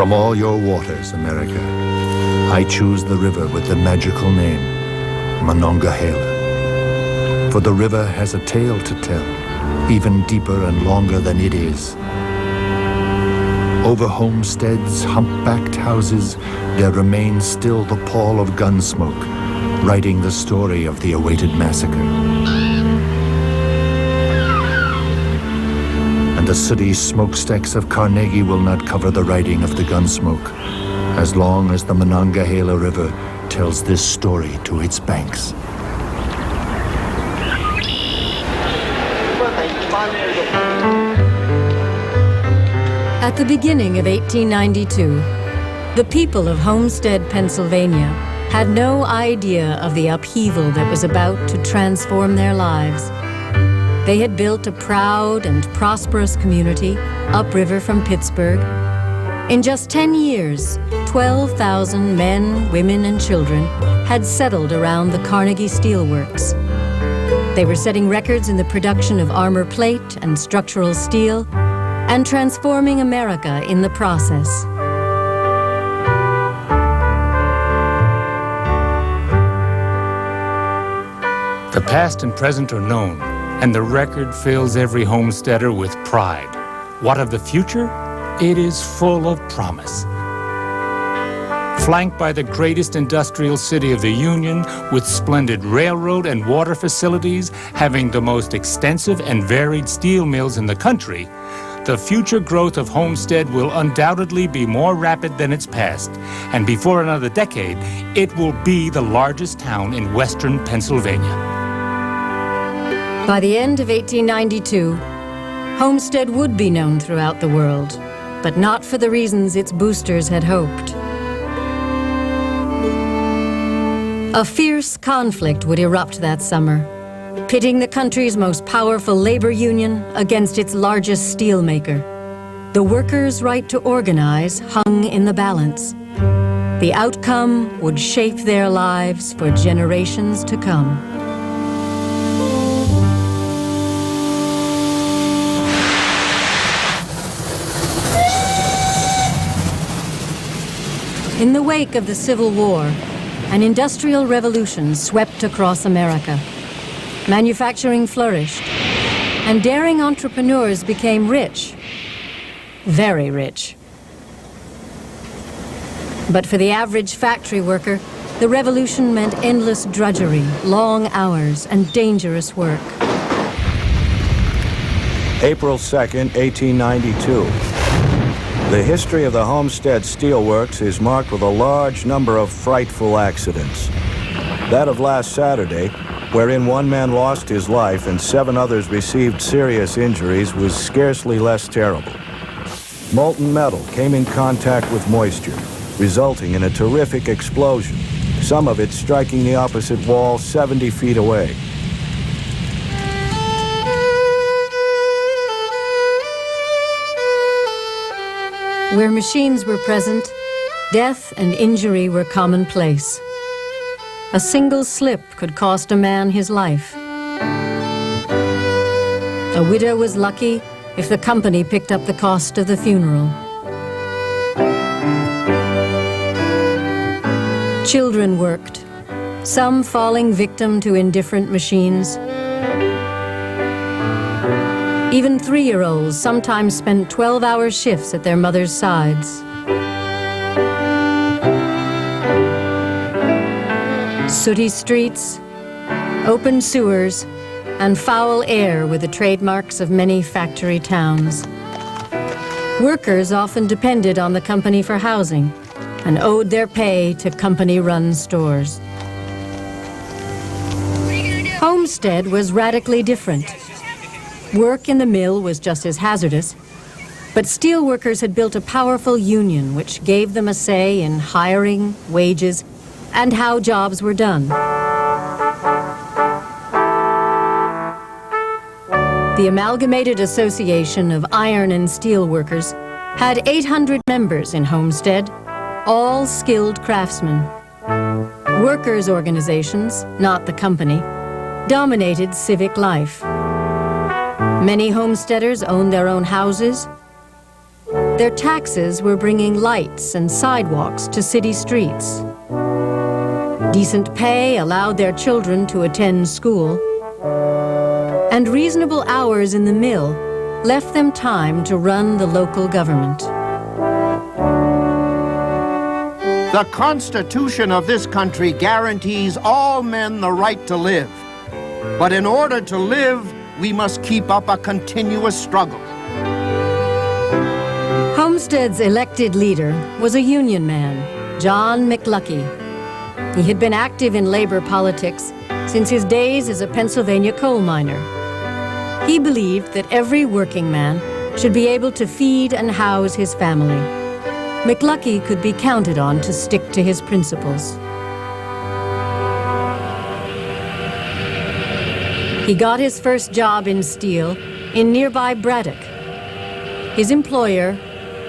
From all your waters, America, I choose the river with the magical name, Monongahela. For the river has a tale to tell, even deeper and longer than it is. Over homesteads, humpbacked houses, there remains still the pall of gun smoke, writing the story of the awaited massacre. And the sooty smokestacks of Carnegie will not cover the writing of the gunsmoke, as long as the Monongahela River tells this story to its banks. At the beginning of 1892, the people of Homestead, Pennsylvania, had no idea of the upheaval that was about to transform their lives. They had built a proud and prosperous community upriver from Pittsburgh. In just 10 years, 12,000 men, women, and children had settled around the Carnegie Steel Works. They were setting records in the production of armor plate and structural steel, and transforming America in the process. The past and present are known, and the record fills every homesteader with pride. What of the future? It is full of promise. Flanked by the greatest industrial city of the Union, with splendid railroad and water facilities, having the most extensive and varied steel mills in the country, the future growth of Homestead will undoubtedly be more rapid than its past, and before another decade, it will be the largest town in western Pennsylvania. By the end of 1892, Homestead would be known throughout the world, but not for the reasons its boosters had hoped. A fierce conflict would erupt that summer, pitting the country's most powerful labor union against its largest steelmaker. The workers' right to organize hung in the balance. The outcome would shape their lives for generations to come. In the wake of the Civil War, an industrial revolution swept across America. Manufacturing flourished, and daring entrepreneurs became rich, very rich. But for the average factory worker, the revolution meant endless drudgery, long hours, and dangerous work. April 2nd, 1892. The history of the Homestead Steelworks is marked with a large number of frightful accidents. That of last Saturday, wherein one man lost his life and 7 others received serious injuries, was scarcely less terrible. Molten metal came in contact with moisture, resulting in a terrific explosion, some of it striking the opposite wall 70 feet away. Where machines were present, death and injury were commonplace. A single slip could cost a man his life. A widow was lucky if the company picked up the cost of the funeral. Children worked, some falling victim to indifferent machines. Even 3-year-olds sometimes spent 12-hour shifts at their mother's sides. Sooty streets, open sewers, and foul air were the trademarks of many factory towns. Workers often depended on the company for housing and owed their pay to company-run stores. Homestead was radically different. Work in the mill was just as hazardous, but steelworkers had built a powerful union which gave them a say in hiring, wages, and how jobs were done. The Amalgamated Association of Iron and Steel Workers had 800 members in Homestead, all skilled craftsmen. Workers' organizations, not the company, dominated civic life. Many homesteaders owned their own houses, Their taxes were bringing lights and sidewalks to city streets. Decent pay allowed their children to attend school, and reasonable hours in the mill left them time to run the local government. The Constitution of this country guarantees all men the right to live. But in order to live, we must keep up a continuous struggle. Homestead's elected leader was a union man, John McLuckie. He had been active in labor politics since his days as a Pennsylvania coal miner. He believed that every working man should be able to feed and house his family. McLuckie could be counted on to stick to his principles. He got his first job in steel in nearby Braddock. His employer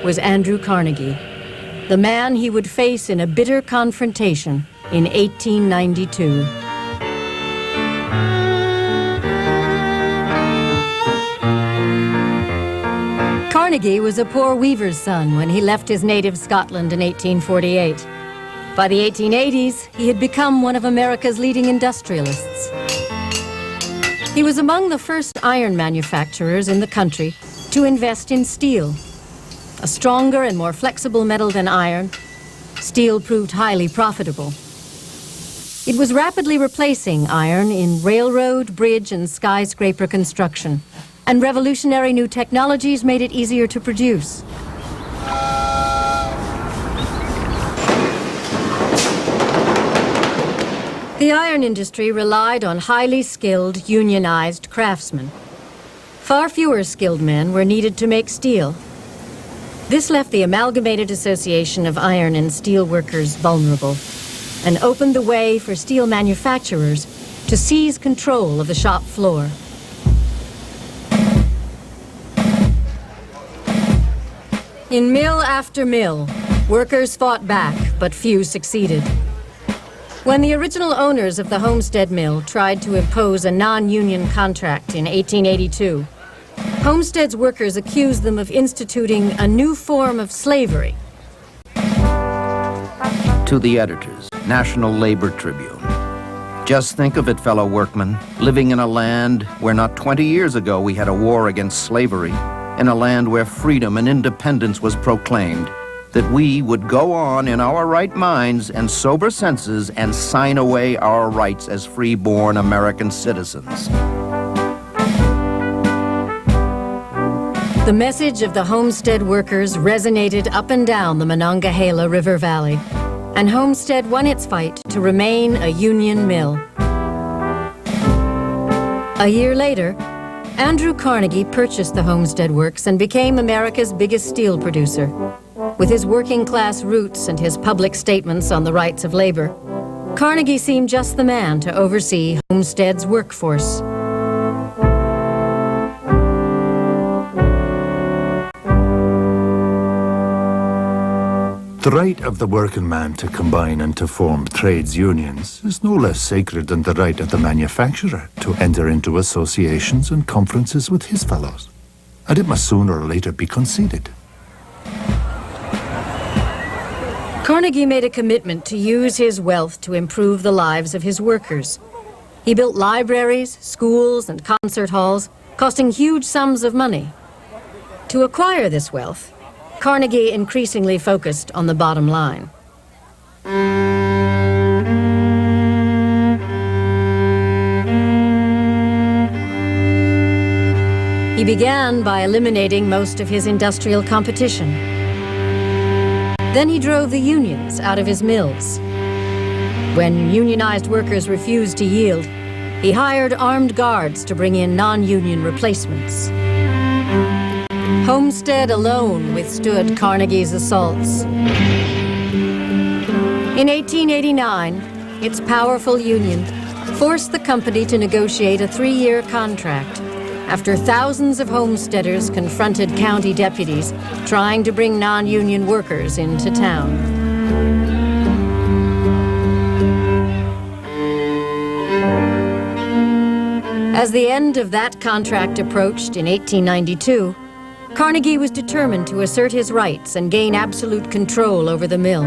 was Andrew Carnegie, the man he would face in a bitter confrontation in 1892. Carnegie was a poor weaver's son when he left his native Scotland in 1848. By the 1880s, he had become one of America's leading industrialists. He was among the first iron manufacturers in the country to invest in steel. A stronger and more flexible metal than iron, steel proved highly profitable. It was rapidly replacing iron in railroad, bridge, and skyscraper construction, and revolutionary new technologies made it easier to produce. The iron industry relied on highly skilled, unionized craftsmen. Far fewer skilled men were needed to make steel. This left the Amalgamated Association of Iron and Steel Workers vulnerable and opened the way for steel manufacturers to seize control of the shop floor. In mill after mill, workers fought back, but few succeeded. When the original owners of the Homestead Mill tried to impose a non-union contract in 1882, Homestead's workers accused them of instituting a new form of slavery. To the editors, National Labor Tribune. Just think of it, fellow workmen, living in a land where not 20 years ago we had a war against slavery, in a land where freedom and independence was proclaimed, that we would go on in our right minds and sober senses and sign away our rights as free-born American citizens. The message of the Homestead workers resonated up and down the Monongahela River Valley, and Homestead won its fight to remain a union mill. A year later, Andrew Carnegie purchased the Homestead Works and became America's biggest steel producer. With his working-class roots and his public statements on the rights of labor, Carnegie seemed just the man to oversee Homestead's workforce. The right of the working man to combine and to form trades unions is no less sacred than the right of the manufacturer to enter into associations and conferences with his fellows, and it must sooner or later be conceded. Carnegie made a commitment to use his wealth to improve the lives of his workers. He built libraries, schools, and concert halls, costing huge sums of money. To acquire this wealth, Carnegie increasingly focused on the bottom line. He began by eliminating most of his industrial competition. Then he drove the unions out of his mills. When unionized workers refused to yield, he hired armed guards to bring in non-union replacements. Homestead alone withstood Carnegie's assaults. In 1889, its powerful union forced the company to negotiate a 3-year contract after thousands of homesteaders confronted county deputies trying to bring non-union workers into town. As the end of that contract approached in 1892, Carnegie was determined to assert his rights and gain absolute control over the mill.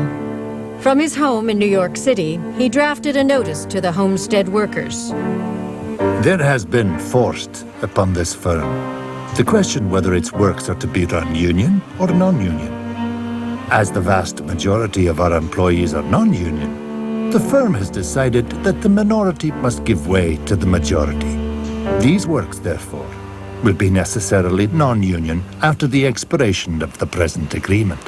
From his home in New York City, he drafted a notice to the Homestead workers. There has been forced upon this firm the question whether its works are to be run union or non-union. As the vast majority of our employees are non-union, the firm has decided that the minority must give way to the majority. These works, therefore, will be necessarily non-union after the expiration of the present agreement.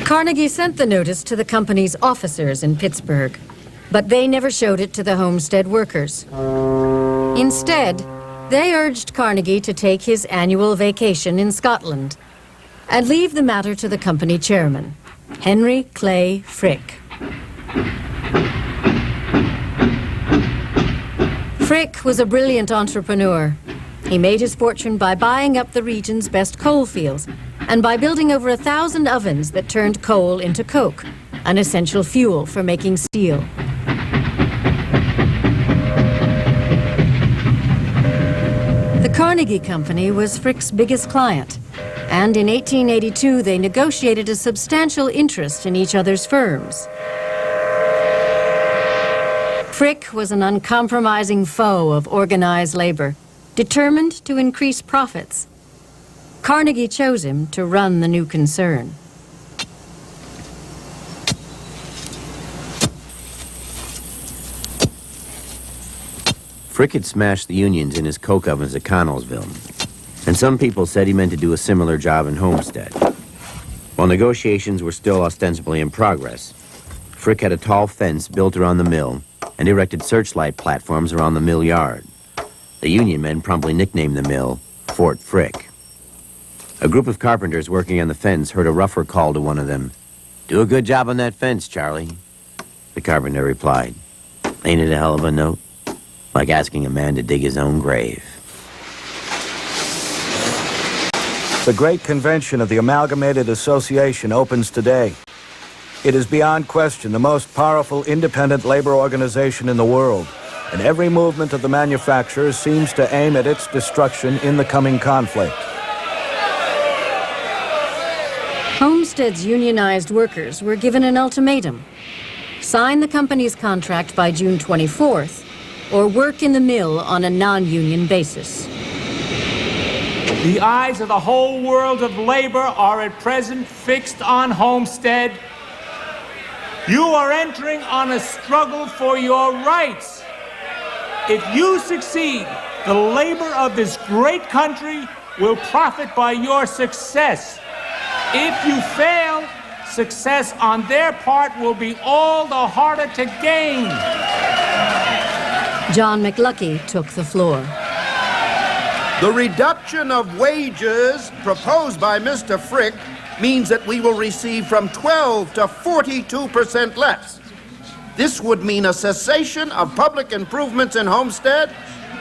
Carnegie sent the notice to the company's officers in Pittsburgh, but they never showed it to the Homestead workers. Instead, they urged Carnegie to take his annual vacation in Scotland and leave the matter to the company chairman, Henry Clay Frick. Frick was a brilliant entrepreneur. He made his fortune by buying up the region's best coal fields and by building over 1,000 ovens that turned coal into coke, an essential fuel for making steel. The Carnegie Company was Frick's biggest client, and in 1882 they negotiated a substantial interest in each other's firms. Frick was an uncompromising foe of organized labor, determined to increase profits. Carnegie chose him to run the new concern. Frick had smashed the unions in his coke ovens at Connellsville, and some people said he meant to do a similar job in Homestead. While negotiations were still ostensibly in progress, Frick had a tall fence built around the mill and erected searchlight platforms around the mill yard. The union men promptly nicknamed the mill Fort Frick. A group of carpenters working on the fence heard a rougher call to one of them. "Do a good job on that fence, Charlie." The carpenter replied, "Ain't it a hell of a note? Like asking a man to dig his own grave." The great convention of the Amalgamated Association opens today. It is beyond question the most powerful independent labor organization in the world, and every movement of the manufacturers seems to aim at its destruction in the coming conflict. Homestead's unionized workers were given an ultimatum: sign the company's contract by June 24th, or work in the mill on a non-union basis. The eyes of the whole world of labor are at present fixed on Homestead. You are entering on a struggle for your rights. If you succeed, the labor of this great country will profit by your success. If you fail, success on their part will be all the harder to gain. John McLucky took the floor. The reduction of wages proposed by Mr. Frick means that we will receive from 12 to 42% less. This would mean a cessation of public improvements in Homestead,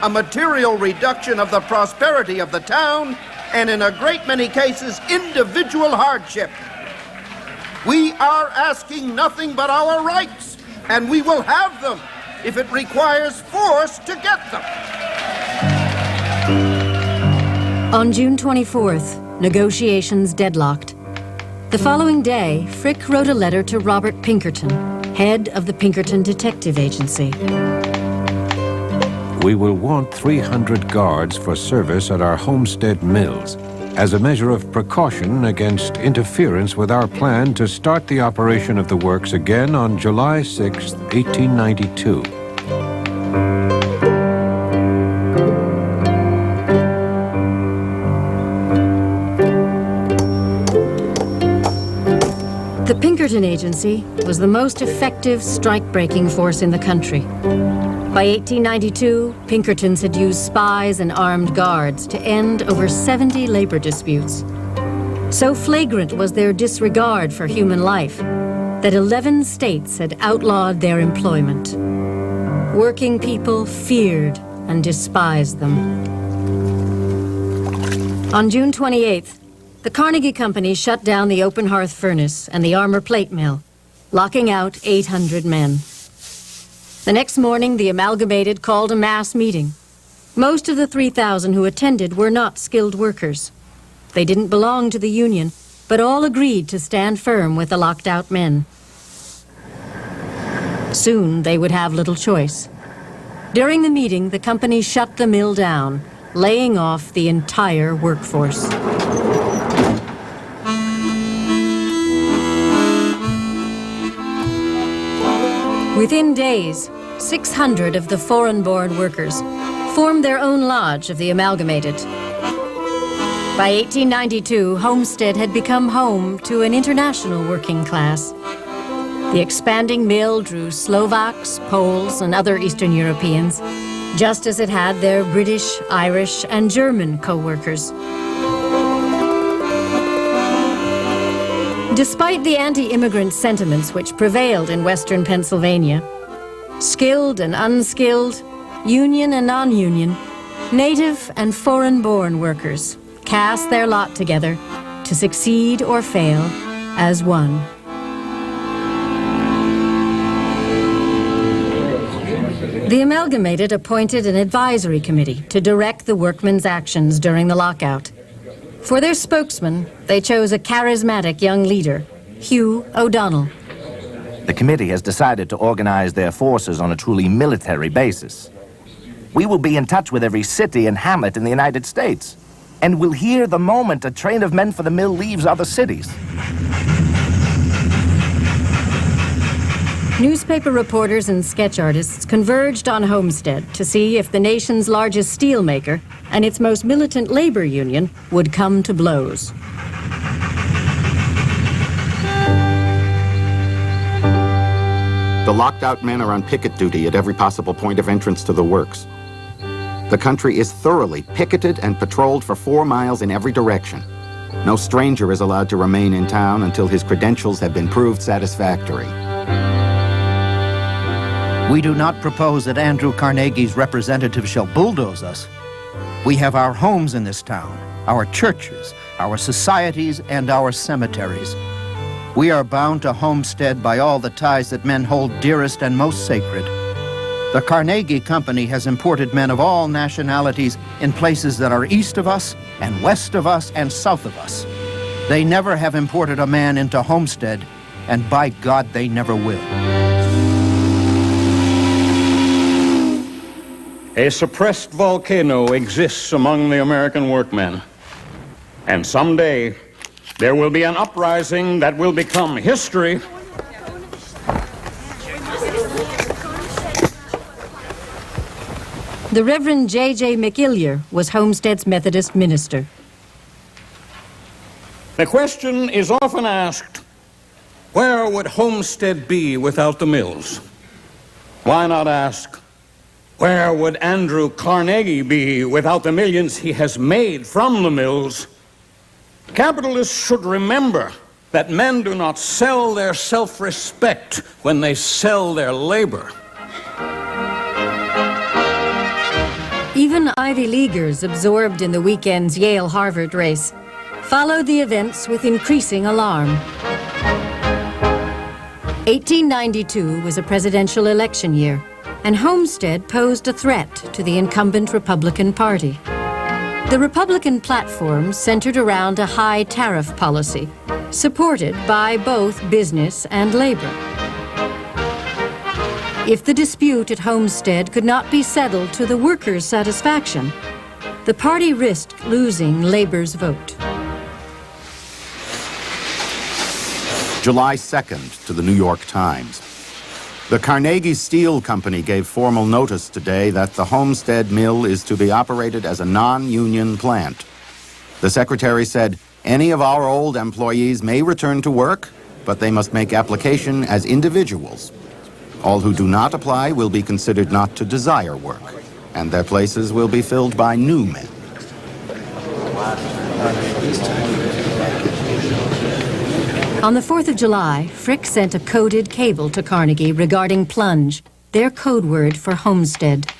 a material reduction of the prosperity of the town, and in a great many cases, individual hardship. We are asking nothing but our rights, and we will have them if it requires force to get them. On June 24th, negotiations deadlocked. The following day, Frick wrote a letter to Robert Pinkerton, head of the Pinkerton Detective Agency. We will want 300 guards for service at our Homestead mills as a measure of precaution against interference with our plan to start the operation of the works again on July 6, 1892. The Pinkerton Agency was the most effective strike-breaking force in the country. By 1892, Pinkertons had used spies and armed guards to end over 70 labor disputes. So flagrant was their disregard for human life that 11 states had outlawed their employment. Working people feared and despised them. On June 28th, the Carnegie Company shut down the open hearth furnace and the armor plate mill, locking out 800 men. The next morning, the Amalgamated called a mass meeting. Most of the 3,000 who attended were not skilled workers. They didn't belong to the union, but all agreed to stand firm with the locked-out men. Soon, they would have little choice. During the meeting, the company shut the mill down, laying off the entire workforce. Within days, 600 of the foreign-born workers formed their own lodge of the Amalgamated. By 1892, Homestead had become home to an international working class. The expanding mill drew Slovaks, Poles, and other Eastern Europeans, just as it had their British, Irish, and German co-workers. Despite the anti-immigrant sentiments which prevailed in western Pennsylvania, skilled and unskilled, union and non-union, native and foreign-born workers cast their lot together to succeed or fail as one. The Amalgamated appointed an advisory committee to direct the workmen's actions during the lockout. For their spokesman, they chose a charismatic young leader, Hugh O'Donnell. The committee has decided to organize their forces on a truly military basis. We will be in touch with every city and hamlet in the United States, and will hear the moment a train of men for the mill leaves other cities. Newspaper reporters and sketch artists converged on Homestead to see if the nation's largest steelmaker and its most militant labor union would come to blows. The locked-out men are on picket duty at every possible point of entrance to the works. The country is thoroughly picketed and patrolled for 4 miles in every direction. No stranger is allowed to remain in town until his credentials have been proved satisfactory. We do not propose that Andrew Carnegie's representative shall bulldoze us. We have our homes in this town, our churches, our societies, and our cemeteries. We are bound to Homestead by all the ties that men hold dearest and most sacred. The Carnegie Company has imported men of all nationalities in places that are east of us, and west of us, and south of us. They never have imported a man into Homestead, and by God, they never will. A suppressed volcano exists among the American workmen. And someday, there will be an uprising that will become history. The Reverend J.J. McIllier was Homestead's Methodist minister. The question is often asked, where would Homestead be without the mills? Why not ask, where would Andrew Carnegie be without the millions he has made from the mills? Capitalists should remember that men do not sell their self-respect when they sell their labor. Even Ivy Leaguers absorbed in the weekend's Yale-Harvard race followed the events with increasing alarm. 1892 was a presidential election year, and Homestead posed a threat to the incumbent Republican Party. The Republican platform centered around a high tariff policy, supported by both business and labor. If the dispute at Homestead could not be settled to the workers' satisfaction, the party risked losing labor's vote. July 2nd to the New York Times. The Carnegie Steel Company gave formal notice today that the Homestead Mill is to be operated as a non-union plant. The secretary said, any of our old employees may return to work, but they must make application as individuals. All who do not apply will be considered not to desire work, and their places will be filled by new men. On the 4th of July, Frick sent a coded cable to Carnegie regarding plunge, their code word for Homestead.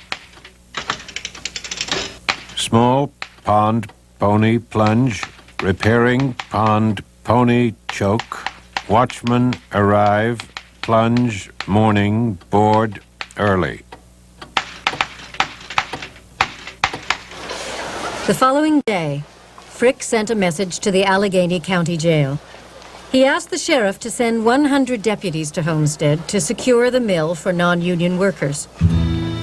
Small pond, pony, plunge, repairing pond, pony, choke, watchman, arrive, plunge, morning, board, early. The following day, Frick sent a message to the Allegheny County Jail. He asked the sheriff to send 100 deputies to Homestead to secure the mill for non-union workers.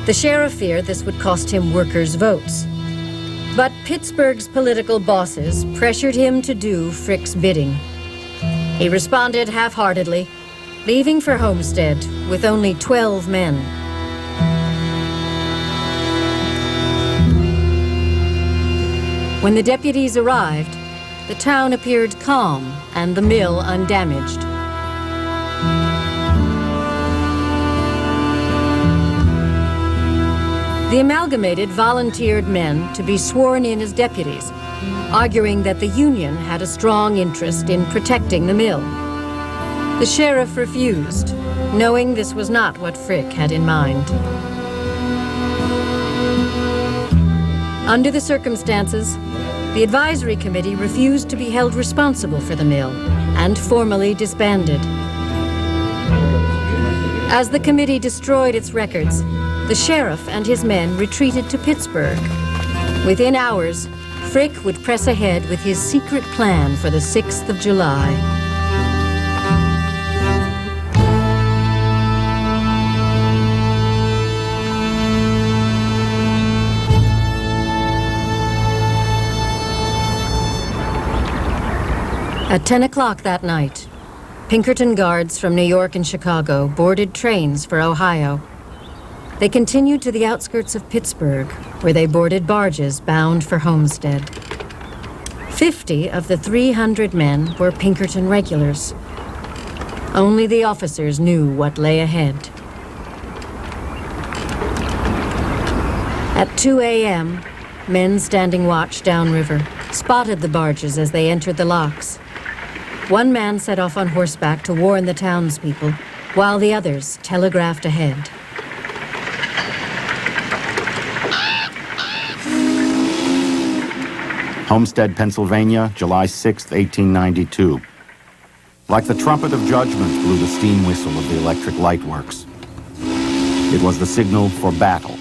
The sheriff feared this would cost him workers' votes. But Pittsburgh's political bosses pressured him to do Frick's bidding. He responded half-heartedly, leaving for Homestead with only 12 men. When the deputies arrived, the town appeared calm and the mill undamaged. The Amalgamated volunteered men to be sworn in as deputies, arguing that the Union had a strong interest in protecting the mill. The sheriff refused, knowing this was not what Frick had in mind. Under the circumstances, the advisory committee refused to be held responsible for the mill and formally disbanded. As the committee destroyed its records, the sheriff and his men retreated to Pittsburgh. Within hours, Frick would press ahead with his secret plan for the 6th of July. At 10 o'clock that night, Pinkerton guards from New York and Chicago boarded trains for Ohio. They continued to the outskirts of Pittsburgh, where they boarded barges bound for Homestead. 50 of the 300 men were Pinkerton regulars. Only the officers knew what lay ahead. At 2 a.m., men standing watch downriver spotted the barges as they entered the locks. One man set off on horseback to warn the townspeople, while the others telegraphed ahead. Homestead, Pennsylvania, July 6, 1892. Like the trumpet of judgment blew the steam whistle of the electric light works. It was the signal for battle,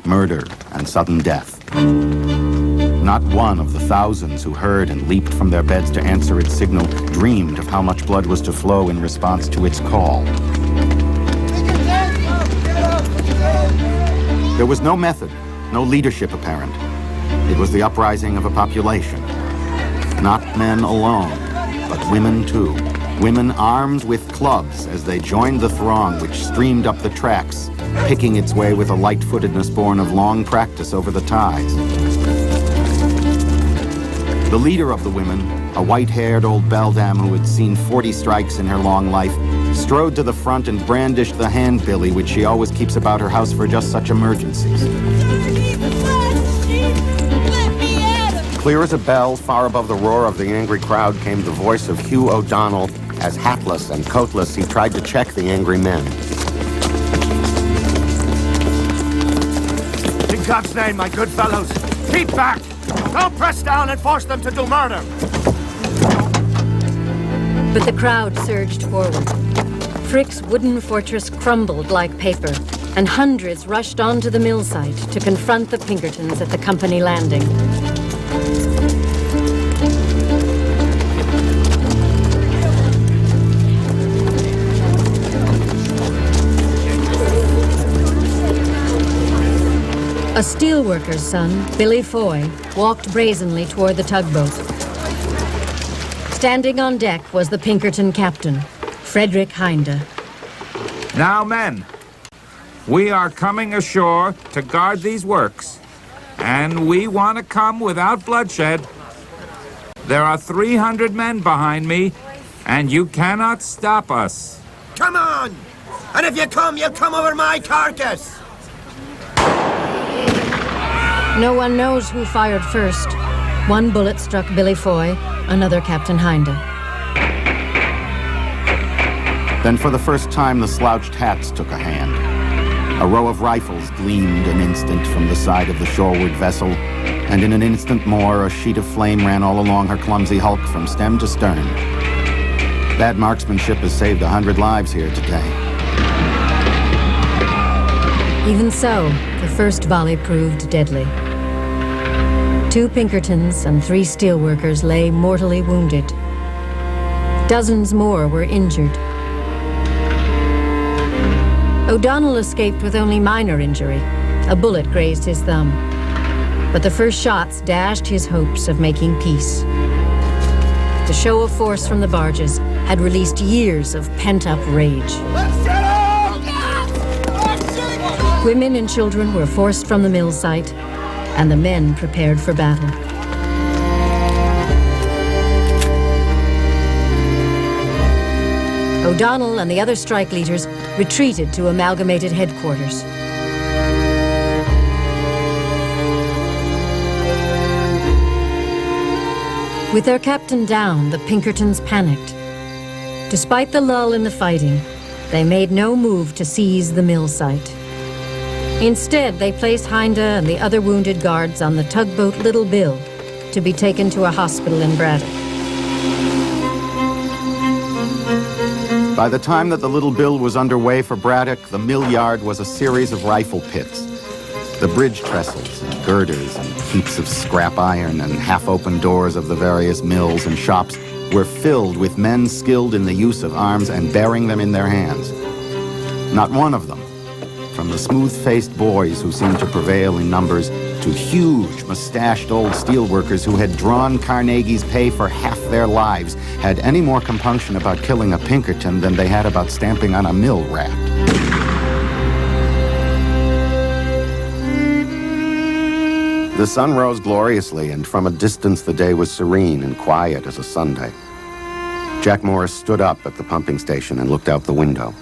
murder, and sudden death. Not one of the thousands who heard and leaped from their beds to answer its signal dreamed of how much blood was to flow in response to its call. There was no method, no leadership apparent. It was the uprising of a population. Not men alone, but women too. Women armed with clubs as they joined the throng which streamed up the tracks, picking its way with a light-footedness born of long practice over the ties. The leader of the women, a white-haired old beldam who had seen 40 strikes in her long life, strode to the front and brandished the hand billy which she always keeps about her house for just such emergencies. Clear as a bell, far above the roar of the angry crowd, came the voice of Hugh O'Donnell as, hatless and coatless, he tried to check the angry men. In God's name, my good fellows, keep back! Don't press down and force them to do murder! But the crowd surged forward. Frick's wooden fortress crumbled like paper, and hundreds rushed onto the mill site to confront the Pinkertons at the company landing. A steelworker's son, Billy Foy, walked brazenly toward the tugboat. Standing on deck was the Pinkerton captain, Frederick Hinde. Now, men, we are coming ashore to guard these works, and we want to come without bloodshed. There are 300 men behind me, and you cannot stop us. Come on! And if you come over my carcass! No one knows who fired first. One bullet struck Billy Foy, another Captain Hinde. Then for the first time, the slouched hats took a hand. A row of rifles gleamed an instant from the side of the shoreward vessel, and in an instant more, a sheet of flame ran all along her clumsy hulk from stem to stern. Bad marksmanship has saved 100 lives here today. Even so, the first volley proved deadly. 2 Pinkertons and 3 steelworkers lay mortally wounded. Dozens more were injured. O'Donnell escaped with only minor injury. A bullet grazed his thumb. But the first shots dashed his hopes of making peace. The show of force from the barges had released years of pent-up rage. Women and children were forced from the mill site, and the men prepared for battle. O'Donnell and the other strike leaders retreated to Amalgamated headquarters. With their captain down, the Pinkertons panicked. Despite the lull in the fighting, they made no move to seize the mill site. Instead, they placed Hinde and the other wounded guards on the tugboat Little Bill to be taken to a hospital in Braddock. By the time that the Little Bill was underway for Braddock, the mill yard was a series of rifle pits. The bridge trestles and girders and heaps of scrap iron and half-open doors of the various mills and shops were filled with men skilled in the use of arms and bearing them in their hands. Not one of them, from the smooth-faced boys who seemed to prevail in numbers to huge, mustached old steelworkers who had drawn Carnegie's pay for half their lives, had any more compunction about killing a Pinkerton than they had about stamping on a mill rat. The sun rose gloriously, and from a distance the day was serene and quiet as a Sunday. Jack Morris stood up at the pumping station and looked out the window.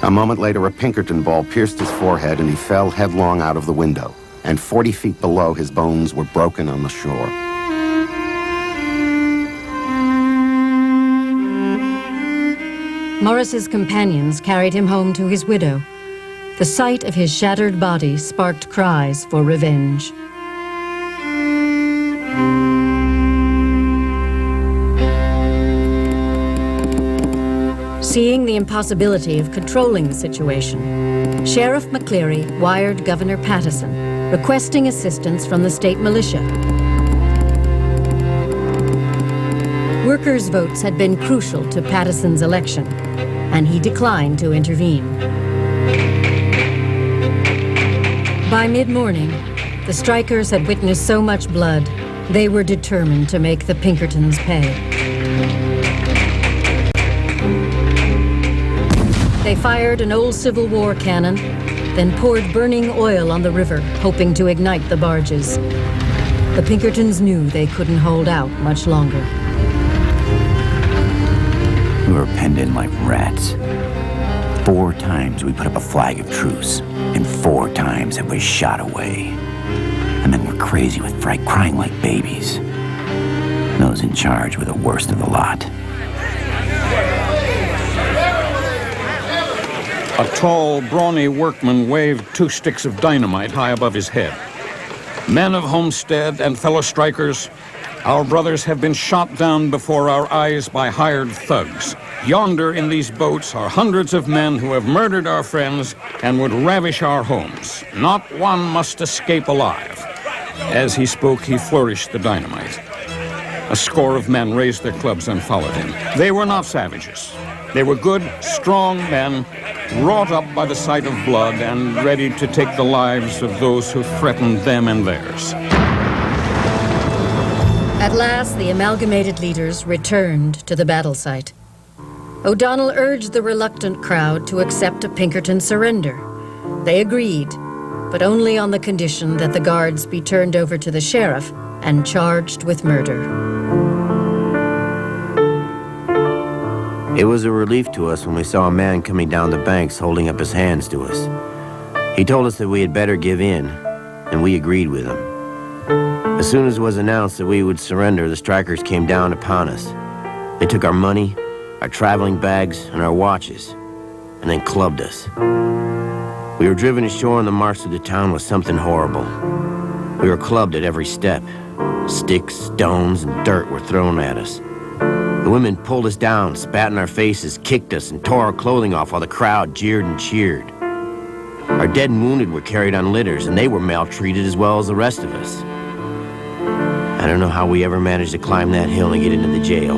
A moment later, a Pinkerton ball pierced his forehead, and he fell headlong out of the window, and 40 feet below, his bones were broken on the shore. Morris's companions carried him home to his widow. The sight of his shattered body sparked cries for revenge. Seeing the impossibility of controlling the situation, Sheriff McCleary wired Governor Pattison, requesting assistance from the state militia. Workers' votes had been crucial to Pattison's election, and he declined to intervene. By mid-morning, the strikers had witnessed so much blood, they were determined to make the Pinkertons pay. They fired an old Civil War cannon, then poured burning oil on the river, hoping to ignite the barges. The Pinkertons knew they couldn't hold out much longer. We were penned in like rats. 4 times we put up a flag of truce, and 4 times it was shot away. And then we're crazy with fright, crying like babies. Those in charge were the worst of the lot. A tall, brawny workman waved 2 sticks of dynamite high above his head. Men of Homestead and fellow strikers, our brothers have been shot down before our eyes by hired thugs. Yonder in these boats are hundreds of men who have murdered our friends and would ravish our homes. Not one must escape alive. As he spoke, he flourished the dynamite. A score of men raised their clubs and followed him. They were not savages. They were good, strong men, wrought up by the sight of blood and ready to take the lives of those who threatened them and theirs. At last, the amalgamated leaders returned to the battle site. O'Donnell urged the reluctant crowd to accept a Pinkerton surrender. They agreed, but only on the condition that the guards be turned over to the sheriff and charged with murder. It was a relief to us when we saw a man coming down the banks holding up his hands to us. He told us that we had better give in, and we agreed with him. As soon as it was announced that we would surrender, the strikers came down upon us. They took our money, our traveling bags, and our watches, and then clubbed us. We were driven ashore on the march through the town with something horrible. We were clubbed at every step. Sticks, stones, and dirt were thrown at us. The women pulled us down, spat in our faces, kicked us, and tore our clothing off while the crowd jeered and cheered. Our dead and wounded were carried on litters, and they were maltreated as well as the rest of us. I don't know how we ever managed to climb that hill and get into the jail.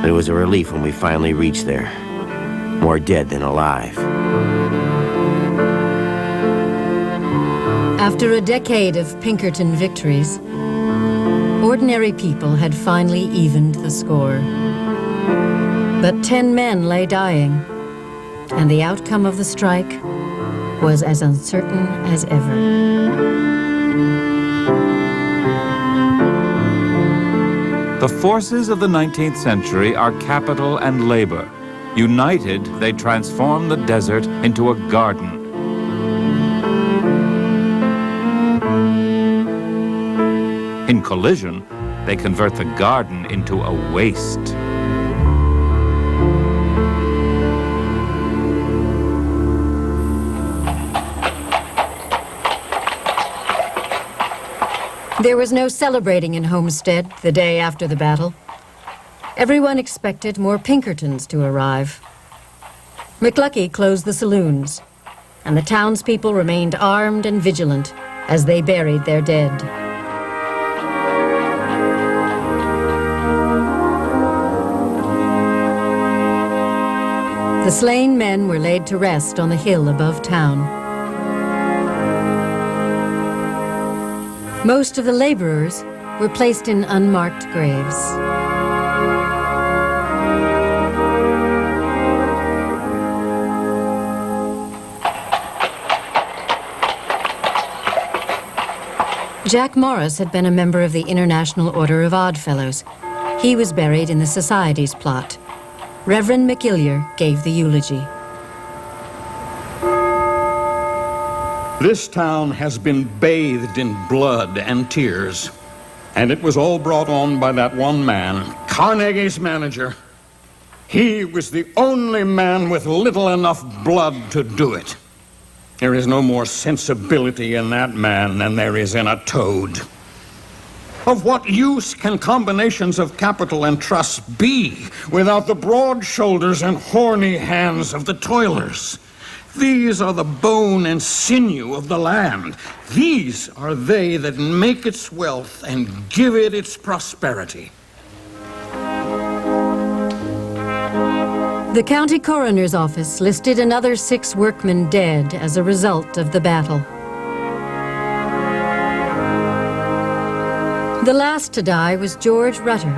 But it was a relief when we finally reached there. More dead than alive. After a decade of Pinkerton victories, ordinary people had finally evened the score. But 10 men lay dying, and the outcome of the strike was as uncertain as ever. The forces of the 19th century are capital and labor. United, they transform the desert into a garden. In collision, they convert the garden into a waste. There was no celebrating in Homestead the day after the battle. Everyone expected more Pinkertons to arrive. McLucky closed the saloons, and the townspeople remained armed and vigilant as they buried their dead. The slain men were laid to rest on the hill above town. Most of the laborers were placed in unmarked graves. Jack Morris had been a member of the International Order of Oddfellows. He was buried in the Society's plot. Reverend McIllier gave the eulogy. This town has been bathed in blood and tears, and it was all brought on by that one man, Carnegie's manager. He was the only man with little enough blood to do it. There is no more sensibility in that man than there is in a toad. Of what use can combinations of capital and trust be without the broad shoulders and horny hands of the toilers? These are the bone and sinew of the land. These are they that make its wealth and give it its prosperity. The county coroner's office listed another 6 workmen dead as a result of the battle. The last to die was George Rutter,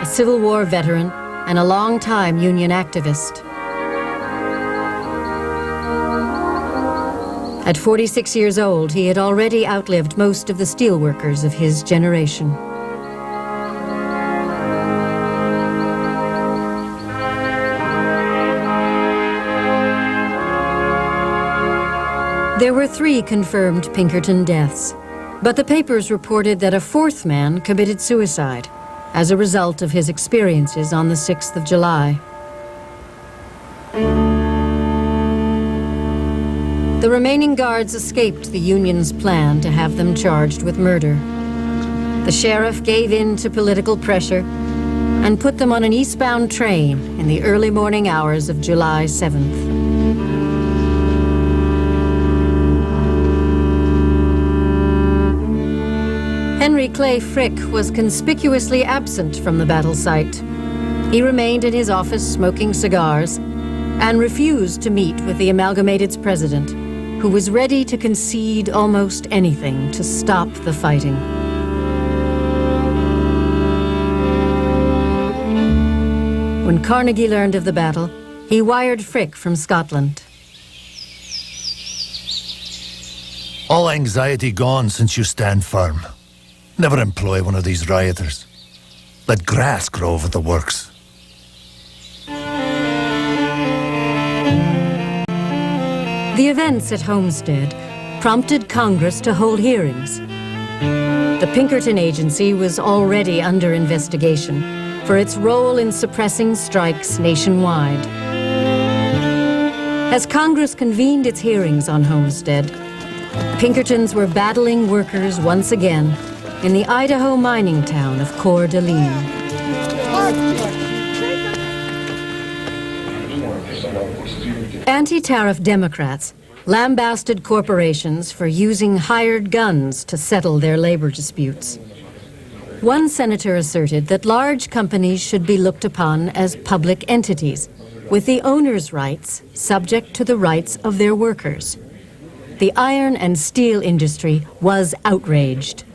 a Civil War veteran and a long-time Union activist. At 46 years old, he had already outlived most of the steelworkers of his generation. There were 3 confirmed Pinkerton deaths, but the papers reported that a 4th man committed suicide as a result of his experiences on the 6th of July. The remaining guards escaped the Union's plan to have them charged with murder. The sheriff gave in to political pressure and put them on an eastbound train in the early morning hours of July 7th. Henry Clay Frick was conspicuously absent from the battle site. He remained in his office smoking cigars and refused to meet with the Amalgamated's president, who was ready to concede almost anything to stop the fighting. When Carnegie learned of the battle, he wired Frick from Scotland. All anxiety gone since you stand firm. Never employ one of these rioters. Let grass grow over the works. The events at Homestead prompted Congress to hold hearings. The Pinkerton Agency was already under investigation for its role in suppressing strikes nationwide. As Congress convened its hearings on Homestead, Pinkertons were battling workers once again in the Idaho mining town of Coeur d'Alene. Anti-tariff Democrats lambasted corporations for using hired guns to settle their labor disputes. One senator asserted that large companies should be looked upon as public entities, with the owners' rights subject to the rights of their workers. The iron and steel industry was outraged.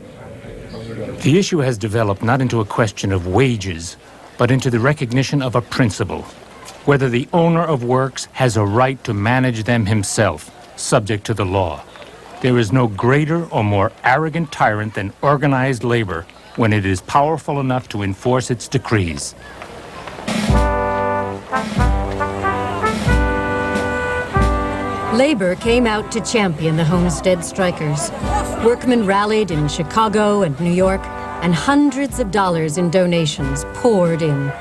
The issue has developed not into a question of wages, but into the recognition of a principle, whether the owner of works has a right to manage them himself, subject to the law. There is no greater or more arrogant tyrant than organized labor when it is powerful enough to enforce its decrees. Labor came out to champion the Homestead strikers. Workmen rallied in Chicago and New York, and hundreds of dollars in donations poured in.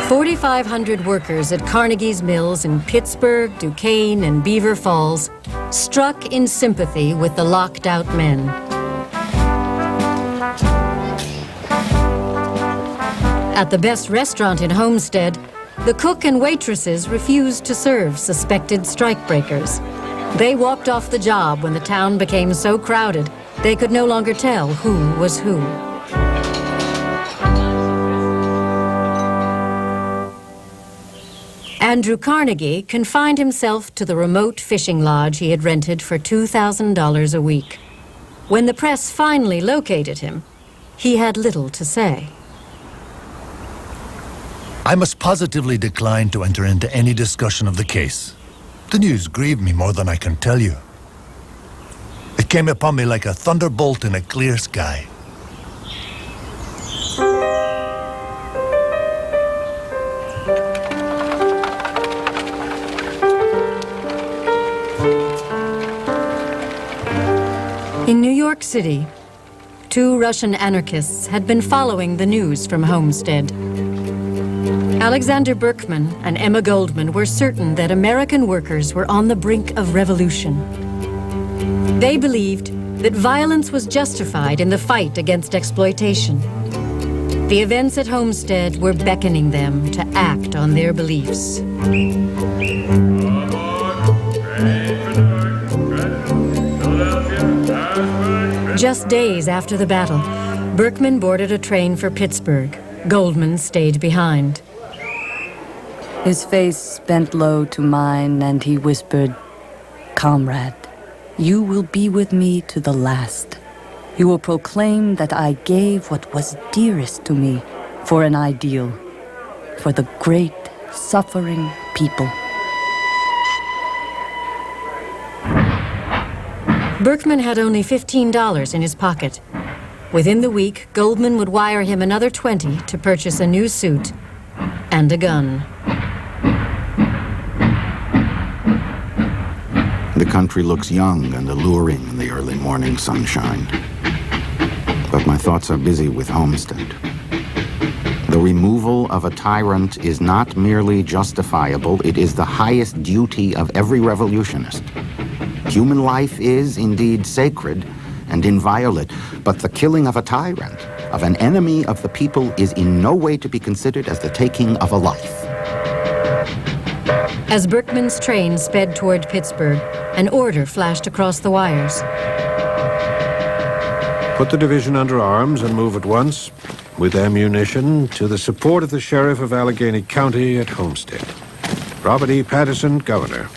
$4,500 workers at Carnegie's mills in Pittsburgh, Duquesne, and Beaver Falls struck in sympathy with the locked-out men. At the best restaurant in Homestead, the cook and waitresses refused to serve suspected strikebreakers. They walked off the job when the town became so crowded they could no longer tell who was who. Andrew Carnegie confined himself to the remote fishing lodge he had rented for $2,000 a week. When the press finally located him, he had little to say. I must positively decline to enter into any discussion of the case. The news grieved me more than I can tell you. It came upon me like a thunderbolt in a clear sky. In New York City, two Russian anarchists had been following the news from Homestead. Alexander Berkman and Emma Goldman were certain that American workers were on the brink of revolution. They believed that violence was justified in the fight against exploitation. The events at Homestead were beckoning them to act on their beliefs. Just days after the battle, Berkman boarded a train for Pittsburgh. Goldman stayed behind. His face bent low to mine, and he whispered, "Comrade, you will be with me to the last. You will proclaim that I gave what was dearest to me for an ideal, for the great, suffering people." Berkman had only $15 in his pocket. Within the week, Goldman would wire him another $20 to purchase a new suit and a gun. The country looks young and alluring in the early morning sunshine. But my thoughts are busy with Homestead. The removal of a tyrant is not merely justifiable, it is the highest duty of every revolutionist. Human life is indeed sacred and inviolate, but the killing of a tyrant, of an enemy of the people, is in no way to be considered as the taking of a life. As Berkman's train sped toward Pittsburgh, an order flashed across the wires. Put the division under arms and move at once, with ammunition, to the support of the Sheriff of Allegheny County at Homestead. Robert E. Patterson, Governor.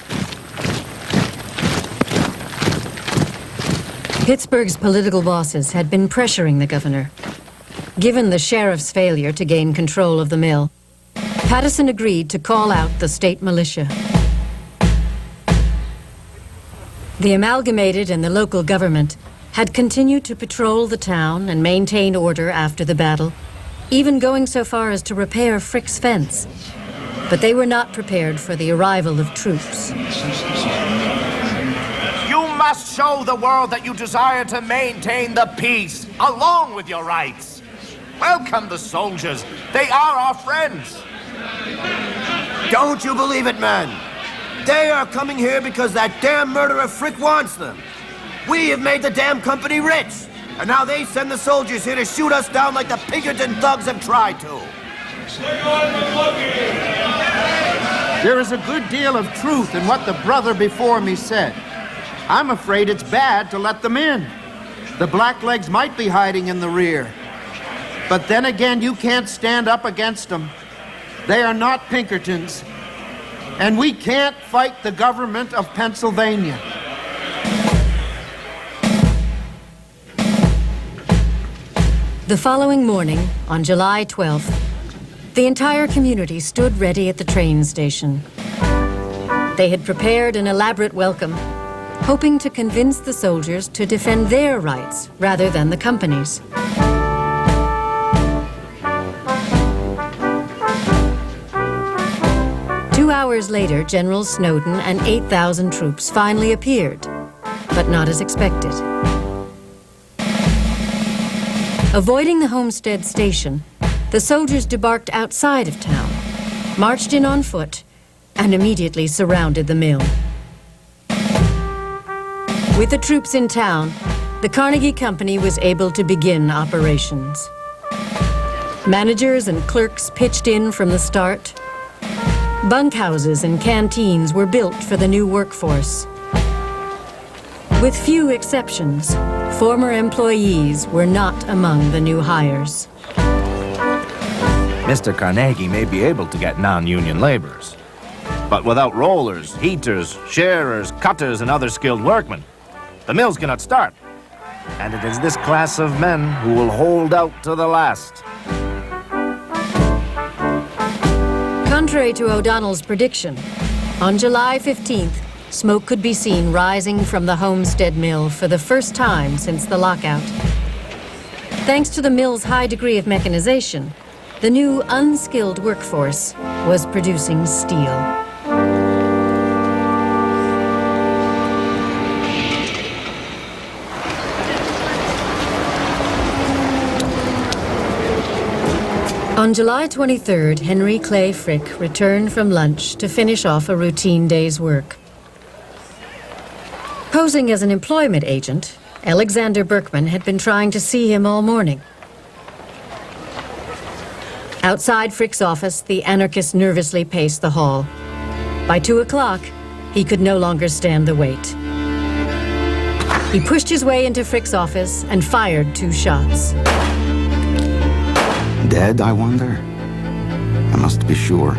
Pittsburgh's political bosses had been pressuring the governor. Given the sheriff's failure to gain control of the mill, Patterson agreed to call out the state militia. The amalgamated and the local government had continued to patrol the town and maintain order after the battle, even going so far as to repair Frick's fence. But they were not prepared for the arrival of troops. You must show the world that you desire to maintain the peace, along with your rights. Welcome the soldiers. They are our friends. Don't you believe it, man? They are coming here because that damn murderer Frick wants them. We have made the damn company rich, and now they send the soldiers here to shoot us down like the Pinkerton thugs have tried to. There is a good deal of truth in what the brother before me said. I'm afraid it's bad to let them in. The Blacklegs might be hiding in the rear. But then again, you can't stand up against them. They are not Pinkertons. And we can't fight the government of Pennsylvania. The following morning, on July 12th, the entire community stood ready at the train station. They had prepared an elaborate welcome, hoping to convince the soldiers to defend their rights rather than the company's. Hours later, General Snowden and 8,000 troops finally appeared, but not as expected. Avoiding the Homestead station, the soldiers debarked outside of town, marched in on foot, and immediately surrounded the mill. With the troops in town, the Carnegie Company was able to begin operations. Managers and clerks pitched in from the start. Bunkhouses and canteens were built for the new workforce. With few exceptions, former employees were not among the new hires. Mr. Carnegie may be able to get non-union laborers, but without rollers, heaters, shearers, cutters, and other skilled workmen, the mills cannot start. And it is this class of men who will hold out to the last. Contrary to O'Donnell's prediction, on July 15th, smoke could be seen rising from the Homestead mill for the first time since the lockout. Thanks to the mill's high degree of mechanization, the new unskilled workforce was producing steel. On July 23rd, Henry Clay Frick returned from lunch to finish off a routine day's work. Posing as an employment agent, Alexander Berkman had been trying to see him all morning. Outside Frick's office, the anarchist nervously paced the hall. By 2 o'clock, he could no longer stand the wait. He pushed his way into Frick's office and fired 2 shots. Dead, I wonder? I must be sure.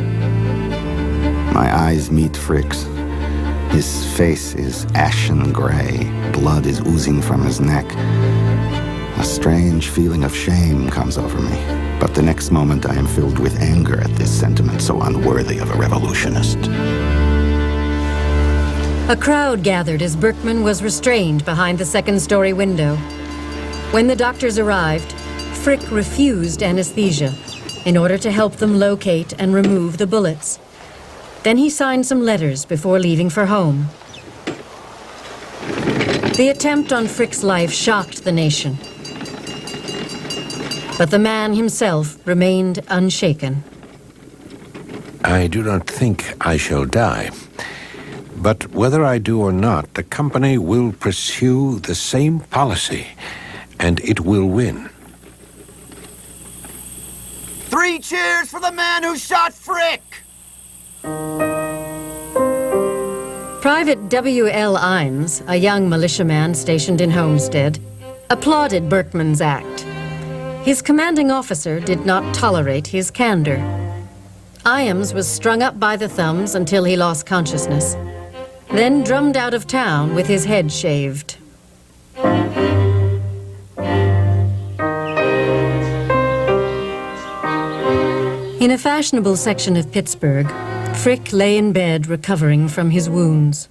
My eyes meet Frick's. His face is ashen gray. Blood is oozing from his neck. A strange feeling of shame comes over me. But the next moment I am filled with anger at this sentiment so unworthy of a revolutionist. A crowd gathered as Berkman was restrained behind the second-story window. When the doctors arrived, Frick refused anesthesia in order to help them locate and remove the bullets. Then he signed some letters before leaving for home. The attempt on Frick's life shocked the nation. But the man himself remained unshaken. I do not think I shall die. But whether I do or not, the company will pursue the same policy, and it will win. 3 cheers for the man who shot Frick! Private W.L. Imes, a young militiaman stationed in Homestead, applauded Berkman's act. His commanding officer did not tolerate his candor. Imes was strung up by the thumbs until he lost consciousness, then drummed out of town with his head shaved. In a fashionable section of Pittsburgh, Frick lay in bed recovering from his wounds.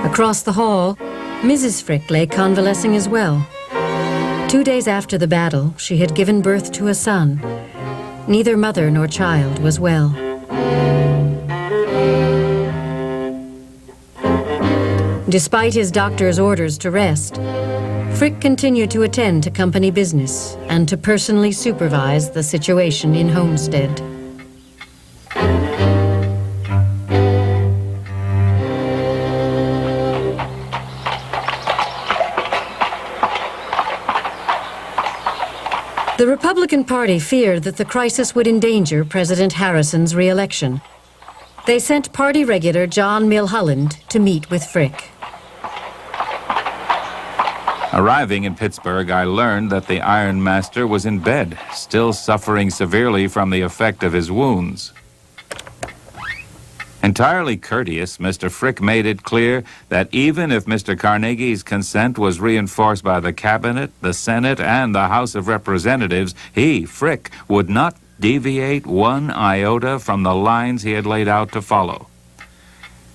Across the hall, Mrs. Frick lay convalescing as well. 2 days after the battle, she had given birth to a son. Neither mother nor child was well. Despite his doctor's orders to rest, Frick continued to attend to company business and to personally supervise the situation in Homestead. The Republican Party feared that the crisis would endanger President Harrison's re-election. They sent party regular John Milholland to meet with Frick. Arriving in Pittsburgh, I learned that the Iron Master was in bed, still suffering severely from the effect of his wounds. Entirely courteous, Mr. Frick made it clear that even if Mr. Carnegie's consent was reinforced by the Cabinet, the Senate, and the House of Representatives, he, Frick, would not deviate one iota from the lines he had laid out to follow.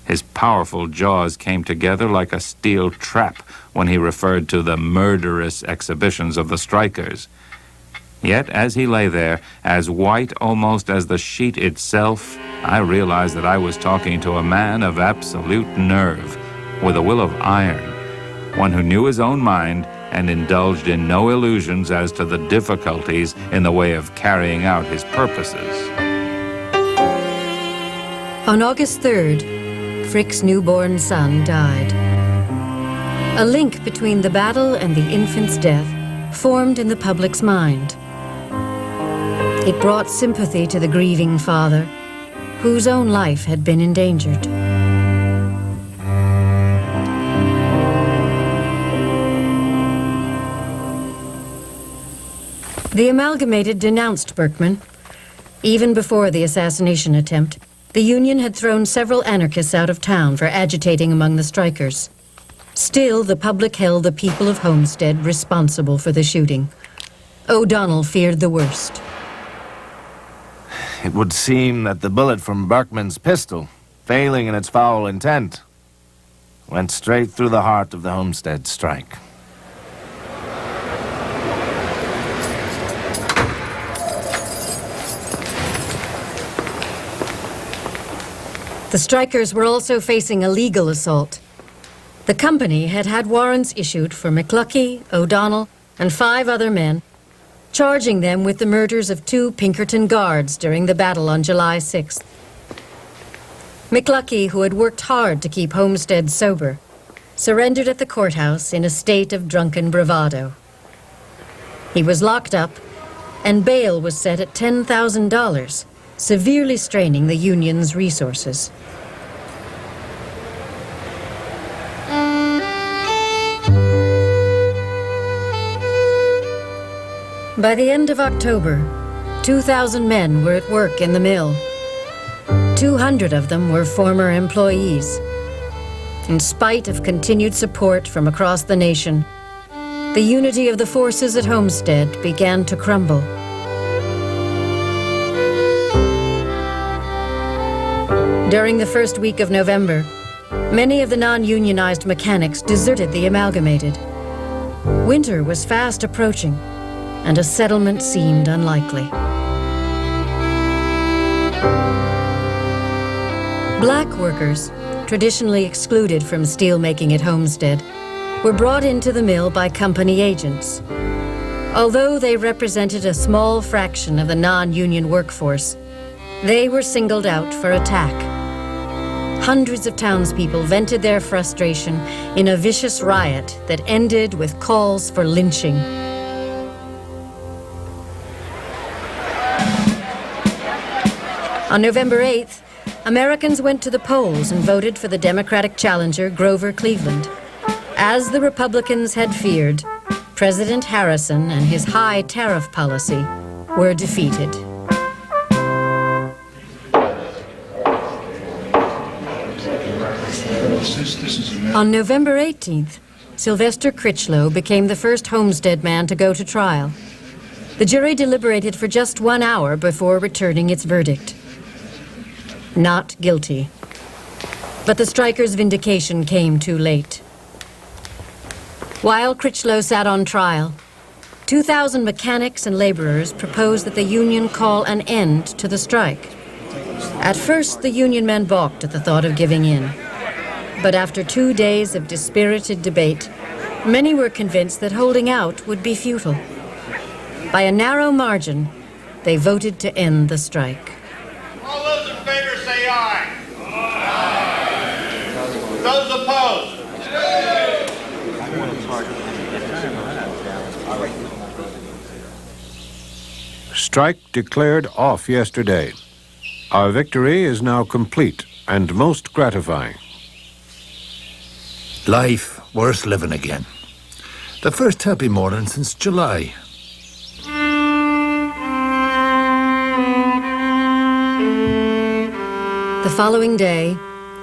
His powerful jaws came together like a steel trap when he referred to the murderous exhibitions of the strikers. Yet, as he lay there, as white almost as the sheet itself, I realized that I was talking to a man of absolute nerve, with a will of iron, one who knew his own mind and indulged in no illusions as to the difficulties in the way of carrying out his purposes. On August 3rd, Frick's newborn son died. A link between the battle and the infant's death formed in the public's mind. It brought sympathy to the grieving father, whose own life had been endangered. The Amalgamated denounced Berkman. Even before the assassination attempt, the Union had thrown several anarchists out of town for agitating among the strikers. Still, the public held the people of Homestead responsible for the shooting. O'Donnell feared the worst. It would seem that the bullet from Berkman's pistol, failing in its foul intent, went straight through the heart of the Homestead strike. The strikers were also facing a legal assault. The company had had warrants issued for McLucky, O'Donnell, and 5 other men, charging them with the murders of 2 Pinkerton guards during the battle on July 6th. McLucky, who had worked hard to keep Homestead sober, surrendered at the courthouse in a state of drunken bravado. He was locked up, and bail was set at $10,000, severely straining the Union's resources. By the end of October, 2,000 men were at work in the mill. 200 of them were former employees. In spite of continued support from across the nation, the unity of the forces at Homestead began to crumble. During the first week of November, many of the non-unionized mechanics deserted the Amalgamated. Winter was fast approaching, and a settlement seemed unlikely. Black workers, traditionally excluded from steelmaking at Homestead, were brought into the mill by company agents. Although they represented a small fraction of the non-union workforce, they were singled out for attack. Hundreds of townspeople vented their frustration in a vicious riot that ended with calls for lynching. On November 8th, Americans went to the polls and voted for the Democratic challenger, Grover Cleveland. As the Republicans had feared, President Harrison and his high tariff policy were defeated. On November 18th, Sylvester Critchlow became the first Homestead man to go to trial. The jury deliberated for just 1 hour before returning its verdict. Not guilty. But the strikers' vindication came too late. While Critchlow sat on trial, 2,000 mechanics and laborers proposed that the union call an end to the strike. At first, the union men balked at the thought of giving in. But after 2 days of dispirited debate, many were convinced that holding out would be futile. By a narrow margin, they voted to end the strike. All those in favor say aye. Aye. Those opposed? Strike declared off yesterday. Our victory is now complete and most gratifying. Life worth living again. The first happy morning since July. The following day,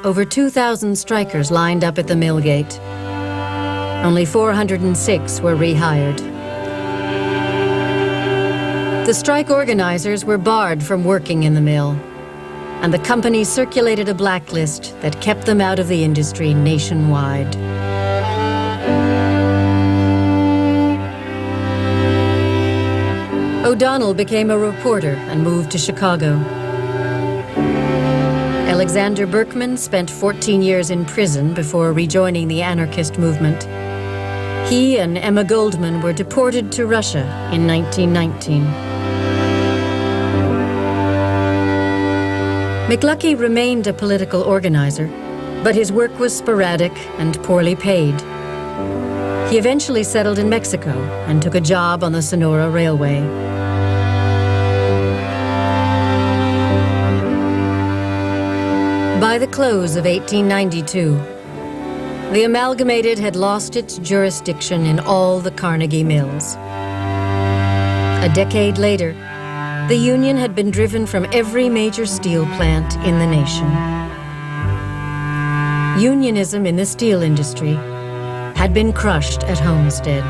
over 2,000 strikers lined up at the mill gate. Only 406 were rehired. The strike organizers were barred from working in the mill, and the company circulated a blacklist that kept them out of the industry nationwide. O'Donnell became a reporter and moved to Chicago. Alexander Berkman spent 14 years in prison before rejoining the anarchist movement. He and Emma Goldman were deported to Russia in 1919. McLuckie remained a political organizer, but his work was sporadic and poorly paid. He eventually settled in Mexico and took a job on the Sonora Railway. By the close of 1892, the Amalgamated had lost its jurisdiction in all the Carnegie mills. A decade later, the Union had been driven from every major steel plant in the nation. Unionism in the steel industry had been crushed at Homestead.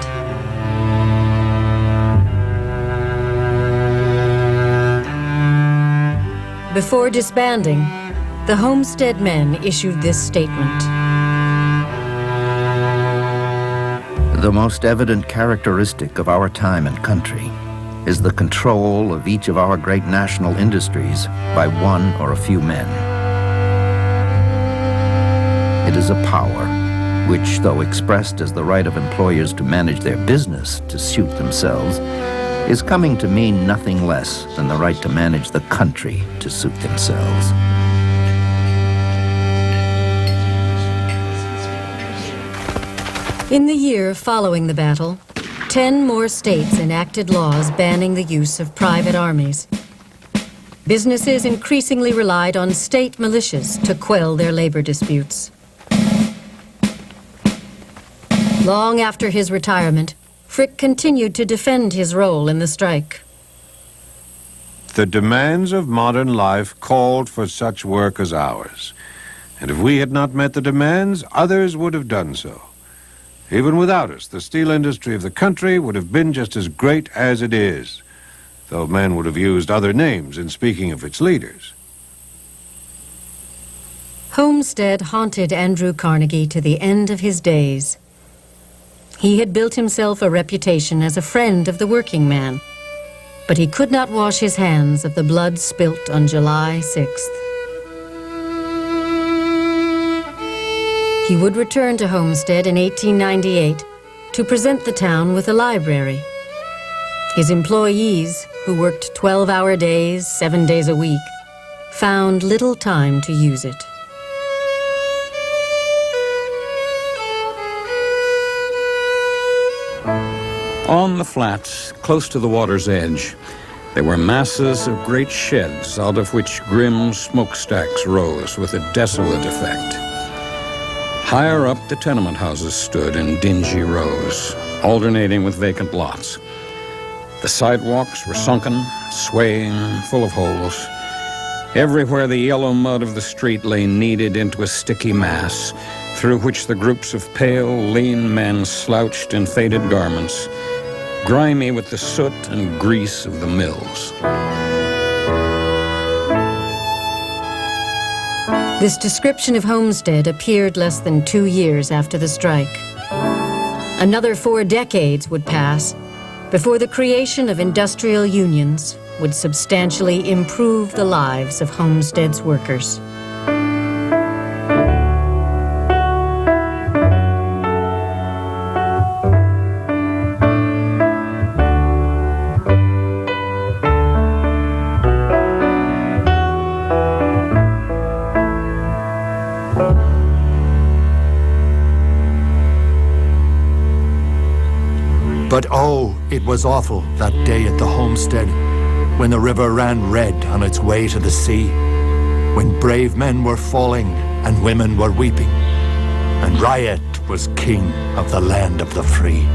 Before disbanding, the Homestead men issued this statement. The most evident characteristic of our time and country is the control of each of our great national industries by one or a few men. It is a power which, though expressed as the right of employers to manage their business to suit themselves, is coming to mean nothing less than the right to manage the country to suit themselves. In the year following the battle, 10 more states enacted laws banning the use of private armies. Businesses increasingly relied on state militias to quell their labor disputes. Long after his retirement, Frick continued to defend his role in the strike. The demands of modern life called for such work as ours. And if we had not met the demands, others would have done so. Even without us, the steel industry of the country would have been just as great as it is, though men would have used other names in speaking of its leaders. Homestead haunted Andrew Carnegie to the end of his days. He had built himself a reputation as a friend of the working man, but he could not wash his hands of the blood spilt on July 6th. He would return to Homestead in 1898 to present the town with a library. His employees, who worked 12-hour days, 7 days a week, found little time to use it. On the flats, close to the water's edge, there were masses of great sheds out of which grim smokestacks rose with a desolate effect. Higher up, the tenement houses stood in dingy rows, alternating with vacant lots. The sidewalks were sunken, swaying, full of holes. Everywhere the yellow mud of the street lay kneaded into a sticky mass, through which the groups of pale, lean men slouched in faded garments, grimy with the soot and grease of the mills. This description of Homestead appeared less than 2 years after the strike. Another 4 decades would pass before the creation of industrial unions would substantially improve the lives of Homestead's workers. But oh, it was awful that day at the homestead. when the river ran red on its way to the sea, when brave men were falling and women were weeping, and riot was king of the land of the free.